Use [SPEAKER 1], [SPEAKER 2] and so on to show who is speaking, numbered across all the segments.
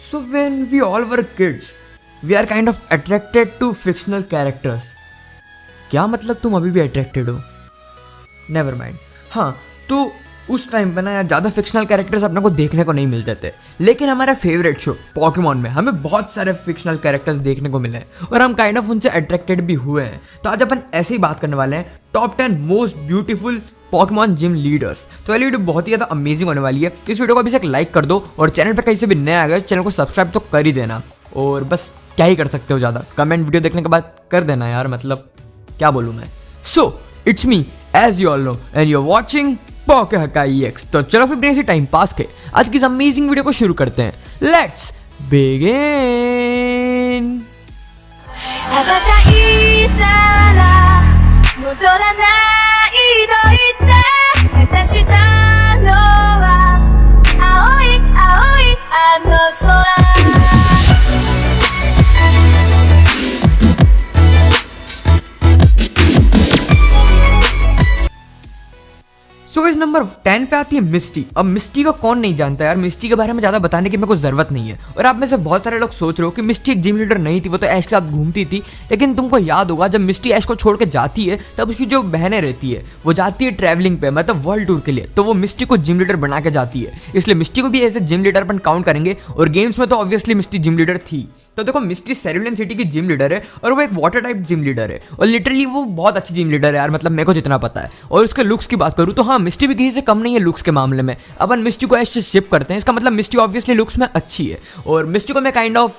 [SPEAKER 1] So when we all were kids, we are kind of attracted to fictional characters. क्या मतलब तुम अभी भी अट्रैक्टेड हो? Never mind. हाँ, तो उस टाइम पे ना यार ज़्यादा फिक्शनल कैरेक्टर्स अपने को देखने को नहीं मिलते थे, लेकिन हमारा फेवरेट शो पॉकीमॉन में हमें बहुत सारे फिक्शनल कैरेक्टर्स देखने को मिले हैं और हम काइंड ऑफ उनसे अट्रैक्टेड भी हुए हैं. तो आज अपन ऐसे ही बात करने वाले हैं top 10 most beautiful Pokémon gym leaders. तो ये वीडियो बहुत ही ज़्यादा अमेजिंग होने वाली है. इस वीडियो को अभी से एक लाइक कर दो और चैनल पर कहीं से भी नया आ गया चैनल को सब्सक्राइब तो कर ही देना. और बस क्या ही कर सकते हो ज़्यादा, कमेंट वीडियो देखने के बाद कर देना यार, मतलब क्या बोलूँ मैं. So it's me as you all know and you are watching पॉके हकाई एक्स. तो चलो फिर बिना किसी टाइम पास के आज की इस अमेजिंग वीडियो को शुरू करते हैं. Let's begin. सो इस नंबर 10 पे आती है मिस्टी. अब मिस्टी को कौन नहीं जानता यार, मिस्टी के बारे में ज़्यादा बताने की मेरे को ज़रूरत नहीं है. और आप में से बहुत सारे लोग सोच रहे हो कि मिस्टी एक जिम लीडर नहीं थी, वो तो ऐश के साथ घूमती थी. लेकिन तुमको याद होगा जब मिस्टी ऐश को छोड़ के जाती है तब उसकी जो बहनें रहती है वो जाती है ट्रैवलिंग पे, मतलब वर्ल्ड टूर के लिए. तो वो मिस्टी को जिम लीडर बना के जाती है, इसलिए मिस्टी को भी ऐसे जिम लीडर अपन काउंट करेंगे. और गेम्स में तो ऑब्वियसली मिस्टी जिम लीडर थी. तो देखो मिस्टी सेरुलियन सिटी की जिम लीडर है और वो एक वाटर टाइप जिम लीडर है और लिटरली वो बहुत अच्छी जिम लीडर है यार, मतलब मेरे को जितना पता है. और उसके लुक्स की बात करूँ तो हाँ, मिस्टी भी किसी से कम नहीं है लुक्स के मामले में. अपन मिस्टी को ऐसे शिप करते हैं, इसका मतलब मिस्टी ऑब्वियसली लुक्स में अच्छी है. और मिस्टी को मैं काइंड ऑफ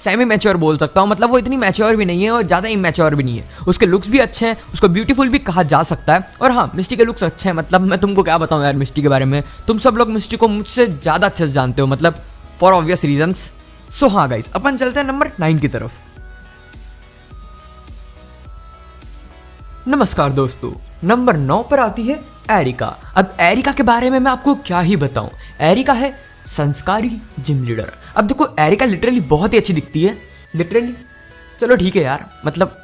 [SPEAKER 1] सेमी मैच्योर बोल सकता हूँ, मतलब वो इतनी मैच्योर भी नहीं है और ज़्यादा इमैच्योर भी नहीं है. उसके लुक्स भी अच्छे हैं, उसको ब्यूटीफुल भी कहा जा सकता है. और हाँ, मिस्टी के लुक्स अच्छे हैं, मतलब मैं तुमको क्या बताऊँ यार मिस्टी के बारे में. तुम सब लोग मिस्टी को मुझसे ज़्यादा अच्छे से जानते हो, मतलब फॉर ऑब्वियस रीजंस. सो हाँ गाइस, अपन चलते हैं नंबर 9 की तरफ. नमस्कार दोस्तों, नंबर 9 पर आती है एरिका. अब एरिका के बारे में मैं आपको क्या ही बताऊं. एरिका है संस्कारी जिम लीडर. अब देखो एरिका लिटरली बहुत ही अच्छी दिखती है, लिटरली चलो ठीक है यार, मतलब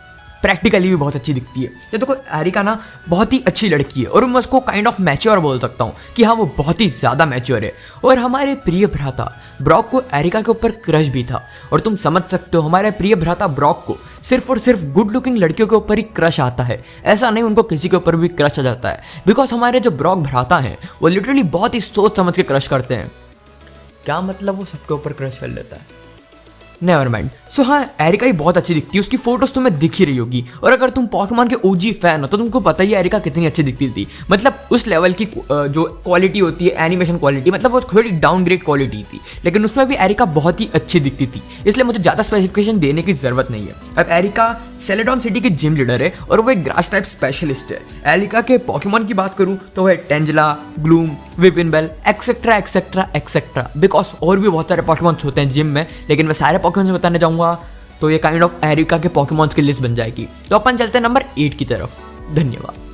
[SPEAKER 1] प्रैक्टिकली भी बहुत अच्छी दिखती है. तो देखो एरिका ना बहुत ही अच्छी लड़की है और मैं उसको काइंड ऑफ मैच्योर बोल सकता हूँ कि हाँ वो बहुत ही ज़्यादा मैच्योर है. और हमारे प्रिय भ्राता ब्रॉक को एरिका के ऊपर क्रश भी था. और तुम समझ सकते हो हमारे प्रिय भ्राता ब्रॉक को सिर्फ और सिर्फ गुड लुकिंग लड़कियों के ऊपर ही क्रश आता है, ऐसा नहीं उनको किसी के ऊपर भी क्रश आ जाता है. बिकॉज हमारे जो ब्रॉक भ्राता हैं वो लिटरली बहुत ही सोच समझ के क्रश करते हैं. क्या मतलब वो सबके ऊपर क्रश कर लेता है, नेवर माइंड. सो हाँ, एरिका ही बहुत अच्छी दिखती है, उसकी फोटोज तुम्हें दिख ही रही होगी. और अगर तुम पॉकीमॉन के ओजी फैन हो तो तुमको पता ही है एरिका कितनी अच्छी दिखती थी. मतलब उस लेवल की जो क्वालिटी होती है एनिमेशन क्वालिटी, मतलब वो थोड़ी डाउनग्रेड क्वालिटी थी, लेकिन उसमें भी एरिका बहुत ही अच्छी दिखती थी. इसलिए मुझे ज़्यादा स्पेसिफिकेशन देने की जरूरत नहीं है. अब एरिका सेलेडॉन सिटी की जिम लीडर है और वो एक ग्रास टाइप स्पेशलिस्ट है. एरिका के पॉकीमॉन की बात करूँ तो वह Tangela, Gloom, Weepinbell etcetera etcetera etcetera. Because और भी बहुत सारे पॉकीमॉन्स होते हैं जिम में, लेकिन मैं सारे पॉकीमॉन्स बताने जाऊँगा तो ये काइंड ऑफ एरिका के पॉकीमॉन्स की लिस्ट बन जाएगी. तो अपन चलते हैं नंबर 8 की तरफ. धन्यवाद.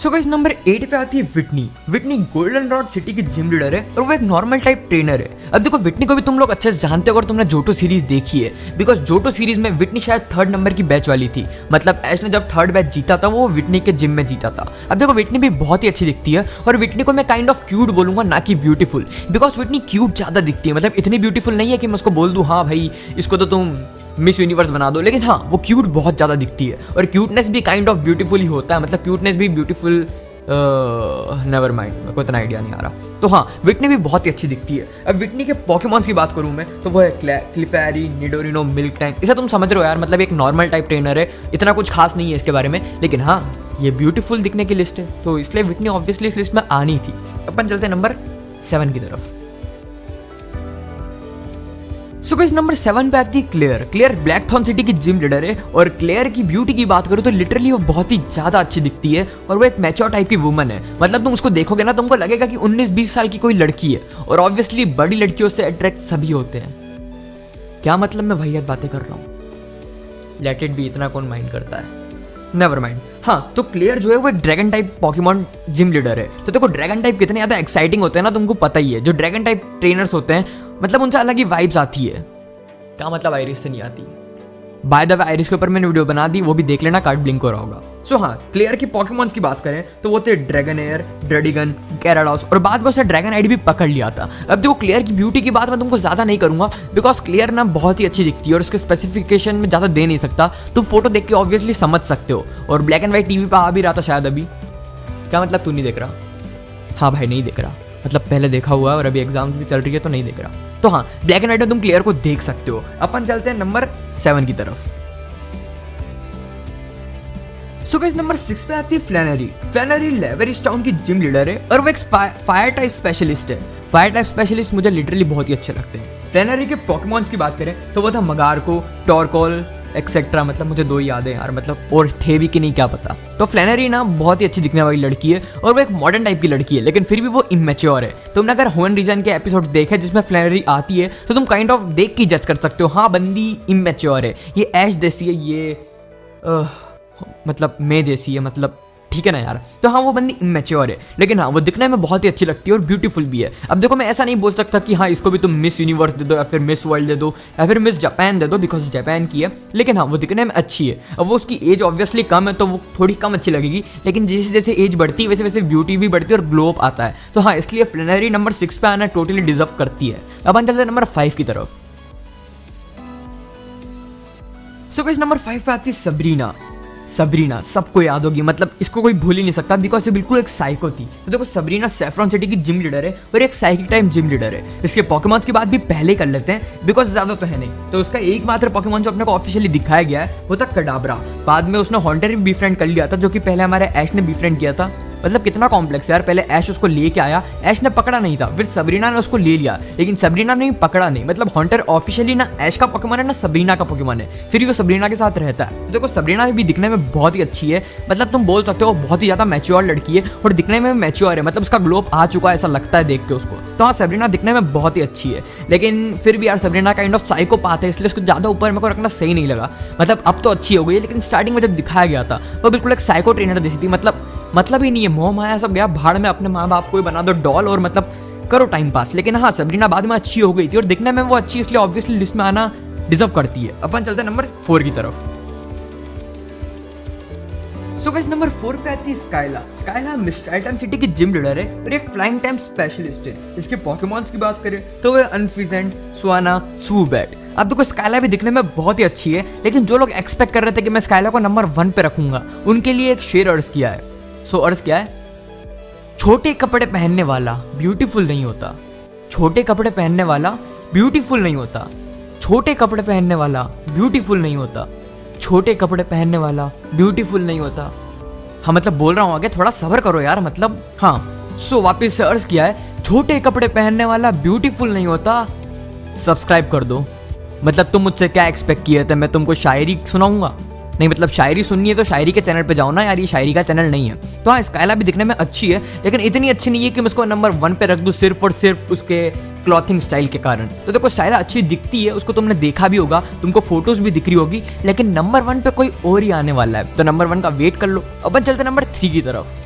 [SPEAKER 1] सो गाइस, नंबर 8 पे आती है Whitney. Whitney golden rod city की जिम लीडर है और वो एक नॉर्मल टाइप ट्रेनर है. अब देखो विटनी को भी तुम लोग अच्छे से जानते हो अगर तुमने जोटो सीरीज देखी है, बिकॉज जोटो सीरीज में विटनी शायद 3rd नंबर की बैच वाली थी. मतलब ऐश ने जब 3rd बैच जीता था वो विटनी के जिम में जीता था. अब देखो विटनी भी बहुत ही अच्छी दिखती है और विटनी को मैं काइंड ऑफ क्यूट बोलूंगा, ना कि ब्यूटीफुल. बिकॉज विटनी क्यूट ज़्यादा दिखती है, मतलब इतनी ब्यूटीफुल नहीं है कि मैं उसको बोल दूँ हाँ भाई इसको तो तुम मिस यूनिवर्स बना दो, लेकिन हाँ वो क्यूट बहुत ज़्यादा दिखती है. और क्यूटनेस भी काइंड ऑफ ब्यूटीफुल ही होता है, मतलब क्यूटनेस भी ब्यूटीफुल, नेवर माइंड, मेरे को इतना आइडिया नहीं आ रहा. तो हाँ, विटनी भी बहुत ही अच्छी दिखती है. अब विटनी के पॉकीमॉन्स की बात करूँ मैं तो वो है क्लिफेरी, निडोरिनो, मिल्क टैंक. इसे तुम समझ रहे हो यार, मतलब एक नॉर्मल टाइप ट्रेनर है, इतना कुछ खास नहीं है इसके बारे में. लेकिन हाँ, ये ब्यूटीफुल दिखने की लिस्ट है तो इसलिए विटनी ऑब्वियसली इस लिस्ट में आनी थी. अपन चलते हैं नंबर 7 की तरफ. सो गाइस, नंबर 7 पे आती है क्लेयर. क्लेयर ब्लैकथॉर्न सिटी की जिम लीडर है और क्लेयर की ब्यूटी की बात करूँ तो लिटरली वो बहुत ही ज़्यादा अच्छी दिखती है और वो एक मैच्योर टाइप की वुमन है. मतलब तुम उसको देखोगे ना तुमको लगेगा कि 19-20 साल की कोई लड़की है. और ऑब्वियसली बड़ी लड़कियों से अट्रैक्ट सभी होते हैं. क्या मतलब मैं वही बातें कर रहा हूँ, लेट इट बी, इतना कौन माइंड करता है, नेवर माइंड. हाँ, तो क्लियर जो है वो एक dragon type Pokémon gym leader है. तो देखो ड्रैगन टाइप कितने ज़्यादा एक्साइटिंग होते हैं ना, तुमको पता ही है. जो ड्रैगन टाइप ट्रेनर्स होते हैं मतलब उनसे अलग ही वाइब्स आती है. क्या मतलब आइरिस से नहीं आती, बाय द वे आयरिस के ऊपर मैंने वीडियो बना दी, वो भी देख लेना, कार्ड ब्लिंक हो रहा होगा। सो हाँ, क्लियर की पॉकेमॉन्स की बात करें तो वो थे ड्रैगनेयर, ड्रेडिगन, gyarados और बाद में उसने ड्रैगन आईडी भी पकड़ लिया था। अब देखो क्लियर की ब्यूटी की बात मैं तुमको ज्यादा नहीं करूंगा, बिकॉज क्लियर ना बहुत ही अच्छी दिखती है और उसके स्पेसिफिकेशन में ज्यादा दे नहीं सकता, तुम फोटो देख के ऑब्वियसली समझ सकते हो। और ब्लैक एंड व्हाइट टीवी पर आ भी रहा था शायद अभी। क्या मतलब तू नहीं देख रहा? हाँ भाई नहीं देख रहा, मतलब पहले देखा हुआ है और अभी एग्जाम भी चल रही है तो नहीं देख रहा। तो हाँ, ब्लैक एंड व्हाइट में तुम क्लियर को देख सकते हो। अपन चलते हैं नंबर 7 की तरफ। सो गाइस नंबर 6 पे आती है फ्लैनरी। फ्लैनरी लेवरिश टाउन की जिम लीडर है और वो एक फायर टाइप स्पेशलिस्ट है। फायर टाइप स्पेशलिस्ट मुझे लिटरली बहुत ही अच्छे लगते हैं। फ्लैनरी के पॉकेमॉन्स की बात करें तो वो था मगारको, टॉरकॉल एक्सेट्रा, मतलब मुझे 2 ही याद है यार, मतलब और थे भी कि नहीं क्या पता। तो फ्लैनरी ना बहुत ही अच्छी दिखने वाली लड़की है और वो एक मॉडर्न टाइप की लड़की है, लेकिन फिर भी वो इमेच्योर है। तुमने अगर होन रीजन के एपिसोड देखे जिसमें फ्लैनरी आती है तो तुम काइंड ऑफ देख के जज कर सकते हो, हाँ बंदी इमेच्योर है, ये ऐश जैसी है, ये मतलब मैं जैसी है, मतलब ठीक है ना यार। तो हाँ वो बंदी इमेच्योर है, लेकिन हाँ वो दिखने में बहुत ही अच्छी लगती है और ब्यूटीफुल भी है। अब देखो मैं ऐसा नहीं बोल सकता कि हाँ इसको भी तुम मिस यूनिवर्स दे दो या फिर मिस वर्ल्ड दे दो या फिर मिस जापान दे दो, बिकॉज जापान की है, लेकिन हाँ वो दिखने में अच्छी है। अब वो उसकी एज ऑब्वियसली कम है तो वो थोड़ी कम अच्छी लगेगी, लेकिन जैसे जैसे एज बढ़ती है वैसे वैसे ब्यूटी भी बढ़ती है और ग्लो अप आता है। तो हाँ इसलिए फ्लैनरी नंबर 6 पे आना टोटली डिजर्व करती है। अब हम चलते हैं नंबर 5 की तरफ। सो गाइस नंबर 5 पे आती है सबरीना। सबरीना सबको याद होगी, मतलब इसको कोई भूल ही नहीं सकता, बिकॉज ये बिल्कुल एक साइको थी। तो देखो सबरीना सैफरॉन सिटी की जिम लीडर है और एक साइकिक टाइम जिम लीडर है। इसके पॉकेमॉन्स की बात भी पहले कर लेते हैं, बिकॉज ज्यादा तो है नहीं। तो उसका एकमात्र पॉकेमॉन जो अपने को ऑफिशियली दिखाया गया है वो था कडाब्रा। बाद में उसने हॉन्टर भी बीफ्रेंड कर लिया था, जो कि पहले हमारे ऐश ने बीफ्रेंड किया था। मतलब कितना कॉम्प्लेक्स है यार, पहले ऐश उसको लेके आया, ऐश ने पकड़ा नहीं था, फिर सबरीना ने उसको ले लिया, लेकिन सबरीना ने पकड़ा नहीं। मतलब हॉन्टर ऑफिशियली ना ऐश का पोकेमॉन है ना सबरीना का पोकेमॉन है, फिर वो सबरीना के साथ रहता है। तो देखो सबरीना भी दिखने में बहुत ही अच्छी है, मतलब तुम बोल सकते हो बहुत ही ज्यादा मैच्योर लड़की है और दिखने में मैच्योर है, मतलब उसका ग्लो अप आ चुका है ऐसा लगता है देख के उसको। तो हाँ सबरीना दिखने में बहुत ही अच्छी है, लेकिन फिर भी यार सबरीना काइंड ऑफ साइकोपैथ है, इसलिए उसको ज्यादा ऊपर मेरे को रखना सही नहीं लगा। मतलब अब तो अच्छी हो गई है, लेकिन स्टार्टिंग में जब दिखाया गया था वो बिल्कुल एक साइको ट्रेनर जैसी थी। मतलब ही नहीं है, मोह माया सब गया भाड़ में, अपने माँ बाप को ही बना दो डॉल और मतलब करो टाइम पास। लेकिन हाँ सबरीना बाद में अच्छी हो गई थी और दिखने में वो अच्छी, इसलिए ऑब्वियसली लिस्ट में आना डिजर्व करती है। अपन चलते हैं नंबर 4 की तरफ। सो गाइस नंबर 4 पे आती है स्काइला। स्काइला मिस्टाइटन सिटी की जिम लीडर है और एक फ्लाइंग टाइम स्पेशलिस्ट है। इसके पॉकेमॉन्स की बात करें तो वो अनफिजेंट, स्वाना, सूबैट। अब देखो स्काइला भी दिखने में बहुत ही अच्छी है, लेकिन जो लोग एक्सपेक्ट कर रहे थे कि मैं स्काइला को नंबर 1 पे रखूंगा, उनके लिए एक शेर अर्ज किया है। सो अर्ज क्या है? छोटे कपड़े पहनने वाला ब्यूटीफुल नहीं होता। छोटे कपड़े पहनने वाला ब्यूटीफुल नहीं होता। छोटे कपड़े पहनने वाला ब्यूटीफुल नहीं होता। छोटे कपड़े पहनने वाला ब्यूटीफुल नहीं होता। हाँ मतलब बोल रहा हूँ आगे, थोड़ा सब्र करो यार, मतलब हाँ। सो वापस से अर्ज किया है, छोटे कपड़े पहनने वाला ब्यूटीफुल नहीं होता। सब्सक्राइब कर दो। मतलब तुम मुझसे क्या एक्सपेक्ट किए थे, मैं तुमको शायरी सुनाऊंगा? नहीं, मतलब शायरी सुननी है तो शायरी के चैनल पे जाओ ना यार, ये शायरी का चैनल नहीं है। तो हाँ स्काइला भी दिखने में अच्छी है, लेकिन इतनी अच्छी नहीं है कि मैं उसको नंबर 1 पे रख दूं सिर्फ और सिर्फ उसके क्लॉथिंग स्टाइल के कारण। तो देखो स्काइला अच्छी दिखती है, उसको तुमने देखा भी होगा, तुमको फोटोज भी दिख रही होगी, लेकिन नंबर 1 पे कोई और ही आने वाला है, तो नंबर 1 का वेट कर लो। अपन चलते नंबर 3 की तरफ।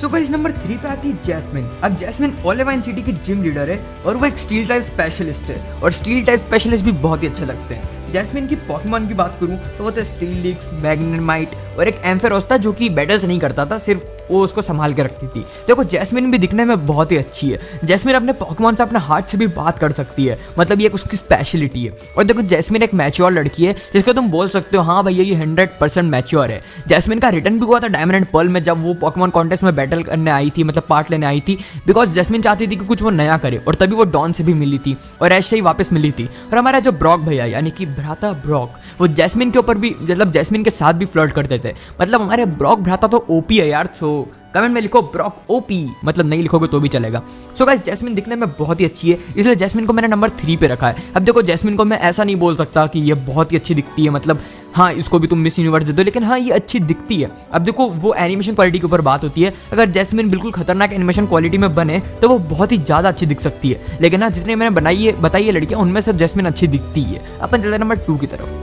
[SPEAKER 1] सो गाइस नंबर 3 पे आती है जैस्मिन। अब जैस्मिन ओलेवाइन सिटी की जिम लीडर है और वो एक स्टील टाइप स्पेशलिस्ट है, और स्टील टाइप स्पेशलिस्ट भी बहुत ही अच्छे लगते हैं। जैस्मिन की पॉकेमॉन की बात करूं तो वो था स्टील लिक्स, मैग्नेमाइट और एक एम्फेरोस था, जो कि बैटल्स नहीं करता था, सिर्फ वो उसको संभाल के रखती थी। देखो जैस्मिन भी दिखने में बहुत ही अच्छी है। जैस्मिन अपने पॉकेमॉन से अपने हार्ट से भी बात कर सकती है, मतलब ये एक उसकी स्पेशलिटी है। और देखो जैस्मिन एक मैच्योर लड़की है, जिसको तुम बोल सकते हो हाँ भैया ये 100% मैच्योर है। जैस्मिन का रिटर्न भी हुआ था डायमंड एंड पर्ल में, जब वो पॉकेमॉन कॉन्टेस्ट में बैटल करने आई थी, मतलब पार्ट लेने आई थी, बिकॉज जैस्मिन चाहती थी कि कुछ वो नया करे, और तभी वो डॉन से भी मिली थी और ऐश से ही वापस मिली थी। और हमारा जो ब्रॉक भैया यानी कि भ्राता ब्रॉक, वो जैस्मिन के ऊपर भी, मतलब जैस्मिन के साथ भी फ्लर्ट करते थे। मतलब हमारे ब्रॉक भ्राता तो ओपी है यार। सो कमेंट में लिखो ब्रॉक ओपी, मतलब नहीं लिखोगे तो भी चलेगा। सो गाइस जैस्मिन दिखने में बहुत ही अच्छी है, इसलिए जैस्मिन को मैंने नंबर 3 पे रखा है। अब देखो जैस्मिन को मैं ऐसा नहीं बोल सकता कि ये बहुत ही अच्छी दिखती है, मतलब हाँ इसको भी तुम मिस यूनिवर्स दे दो, लेकिन हाँ ये अच्छी दिखती है। अब देखो वो एनिमेशन क्वालिटी के ऊपर बात होती है, अगर जैस्मिन बिल्कुल खतरनाक एनिमेशन क्वालिटी में बने तो वो बहुत ही ज़्यादा अच्छी दिख सकती है, लेकिन हाँ जितने मैंने बताई है लड़कियाँ, उनमें से जैस्मिन अच्छी दिखती है। अपन चलते नंबर 2 की तरफ।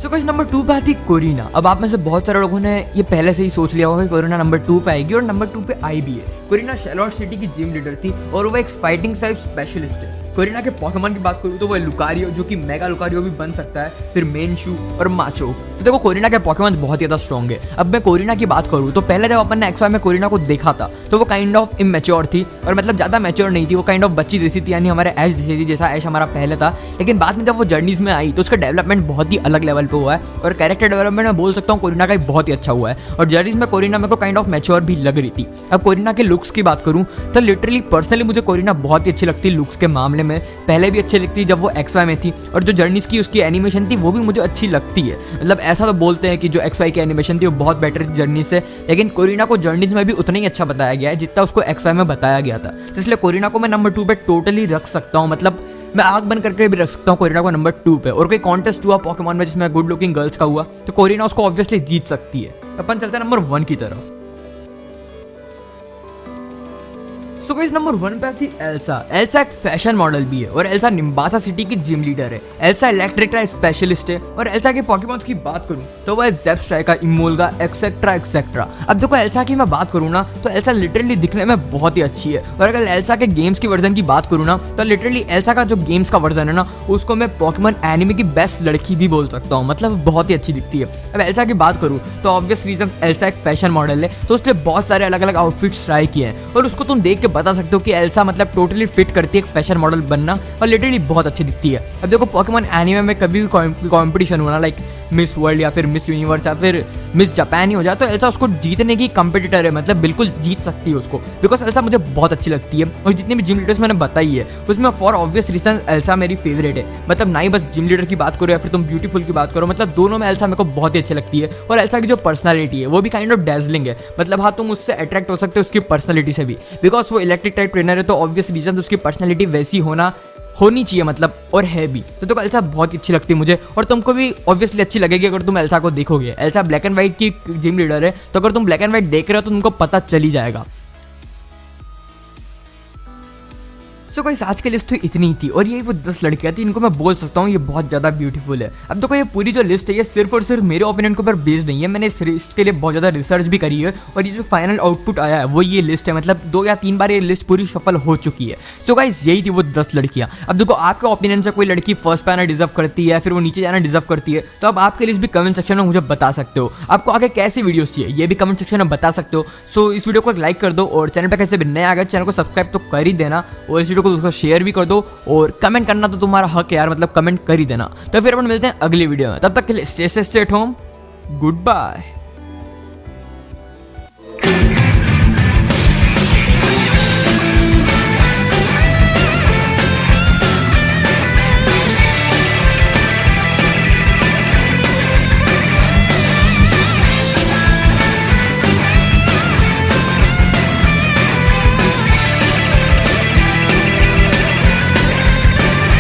[SPEAKER 1] सो गाइस नंबर 2 पे आती है कोरिना। अब आप में से बहुत सारे लोगों ने ये पहले से ही सोच लिया होगा कि कोरिना नंबर 2 पे आएगी, और नंबर 2 पे आई भी है। कोरिना शैलोट सिटी की जिम लीडर थी और वो एक फाइटिंग टाइप स्पेशलिस्ट है। कोरिना के पोकेमॉन की बात करूँ तो वो लुकारियो, जो कि मेगा लुकारियो भी बन सकता है, फिर मेनशू और माचो। तो देखो कोरिना के पोकेमॉन बहुत ज़्यादा स्ट्रॉन्ग है। अब मैं कोरिना की बात करूँ तो पहले जब अपन ने एक्स वाई में कोरिना को देखा था तो वो काइंड ऑफ इमेच्योर थी, और मतलब ज़्यादा मैच्योर नहीं थी, वो काइंड ऑफ बच्ची जैसी थी, यानी हमारे ऐश जैसी थी, जैसा ऐश हमारा पहले था। लेकिन बाद में जब वो जर्नीज में आई तो उसका डेवलपमेंट बहुत ही अलग लेवल पे हुआ है, और कैरेक्टर डेवलपमेंट में बोल सकता हूँ कोरिना का बहुत ही अच्छा हुआ है। और जर्नीज में कोरिना मेरे को काइंड ऑफ मैच्योर भी लग रही थी। अब कोरिना के लुक्स की बात करूँ तो लिटरली पर्सनली मुझे कोरिना बहुत ही अच्छी लगती है लुक्स के मामले में। पहले भी अच्छी लगती जब वो एक्स वाई में थी, और जो जर्नीज की उसकी एनिमेशन थी वो भी मुझे अच्छी लगती है। मतलब ऐसा तो बोलते हैं कि जो एक्स वाई की एनिमेशन थी वो बहुत बेटर थी जर्नी से, लेकिन कोरिना को जर्नीज में भी उतना ही अच्छा बताया गया है जितना उसको एक्स वाई में बताया गया था। तो इसलिए कोरिना को मैं नंबर 2 पे टोटली रख सकता हूँ। मतलब मैं आग बंद करके भी रख सकता हूँ कोरिना को नंबर 2 पे। और कोई कॉन्टेस्ट हुआ पोकेमॉन में जिसमें गुड लुकिंग गर्ल्स का हुआ तो कोरिना उसको ऑब्वियसली जीत सकती है। अपन चलते हैं नंबर 1 की तरफ। सो गाइस नंबर 1 पे आती है एल्सा। एल्सा एक फैशन मॉडल भी है, और एल्सा निम्बासा सिटी की जिम लीडर है। एल्सा इलेक्ट्रिका स्पेशलिस्ट है, और एल्सा के पोकेमॉन की बात करूं तो वह ज़ेप्स्ट्राइका, इमोल्गा, एक्सेट्रा एक्सेट्रा। अब देखो एल्सा की मैं बात करूं ना तो एल्सा लिटरली दिखने में बहुत ही अच्छी है, और अगर एल्सा के गेम्स की वर्जन की बात करूं ना तो लिटरली एल्सा का जो गेम्स का वर्जन है ना उसको मैं पोकेमॉन एनिमे की बेस्ट लड़की भी बोल सकता हूँ। मतलब बहुत ही अच्छी दिखती है। अब एल्सा की बात करूँ तो ऑब्वियस रीजन एल्सा एक फैशन मॉडल है, तो उसने बहुत सारे अलग अलग आउटफिट्स ट्राई किए हैं, और उसको तुम देख के बता सकते हो कि एल्सा मतलब टोटली फिट करती है एक फैशन मॉडल बनना, और लिटरली बहुत अच्छी दिखती है। अब देखो पोकेमॉन एनीमे में कभी भी कंपटीशन हुआ ना, लाइक मिस वर्ल्ड या फिर मिस यूनिवर्स या फिर मिस जापान ही हो जाए, तो एल्सा उसको जीतने की कंपटीटर है, मतलब बिल्कुल जीत सकती है उसको, बिकॉज एल्सा मुझे बहुत अच्छी लगती है। और जितनी भी जिम लीडर्स मैंने बताई है उसमें फॉर ऑब्वियस रीजन एल्सा मेरी फेवरेट है। मतलब ना ही बस जिम लीडर की बात करो या फिर तुम ब्यूटीफुल की बात करो, मतलब दोनों में एल्सा मेरे को बहुत ही अच्छी लगती है। और एल्सा की जो पर्सनालिटी है वो भी काइंड ऑफ डैजलिंग है। मतलब हाँ, तुम उससे अट्रैक्ट हो सकते हो उसकी पर्सनालिटी से भी, बिकॉज वो इलेक्ट्रिक टाइप ट्रेनर है, तो ऑब्वियस रीजन उसकी पर्सनालिटी वैसी होनी चाहिए, मतलब और है भी। तो देखो एल्सा बहुत ही अच्छी लगती है मुझे, और तुमको भी ऑब्वियसली अच्छी लगेगी अगर तुम एल्सा को देखोगे। एल्सा ब्लैक एंड व्हाइट की जिम लीडर है, तो अगर तुम ब्लैक एंड व्हाइट देख रहे हो तो तुमको पता चल ही जाएगा। सो गाइस आज की लिस्ट तो इतनी ही थी, और ये वो 10 लड़कियां थी इनको मैं बोल सकता हूँ ये बहुत ज़्यादा ब्यूटीफुल है। अब देखो ये पूरी जो लिस्ट है ये सिर्फ और सिर्फ मेरे ओपिनियन के ऊपर बेस्ड नहीं है, मैंने इस लिस्ट के लिए बहुत ज़्यादा रिसर्च भी करी है, और ये जो फाइनल आउटपुट आया है वो ये लिस्ट है। मतलब 2 या 3 बार ये लिस्ट पूरी सफल हो चुकी है। सो गाइस यही थी वो 10 लड़कियां। अब देखो आपके ओपिनियन से कोई लड़की फर्स्ट पे आना डिजर्व करती है, फिर वो नीचे जाना डिजर्व करती है, तो अब आपके लिस्ट भी कमेंट सेक्शन में मुझे बता सकते हो। आपको आगे कैसी वीडियोस चाहिए ये भी कमेंट सेक्शन में बता सकते हो। सो इस वीडियो को लाइक कर दो, और चैनल पर कैसे भी नए आ गए चैनल को सब्सक्राइब तो कर ही देना, और इस वीडियो को दोस्तों शेयर भी कर दो, और कमेंट करना तो तुम्हारा हक है यार, मतलब कमेंट कर ही देना। तो फिर अपन मिलते हैं अगली वीडियो में, तब तक के लिए स्टे होम, गुड बाय।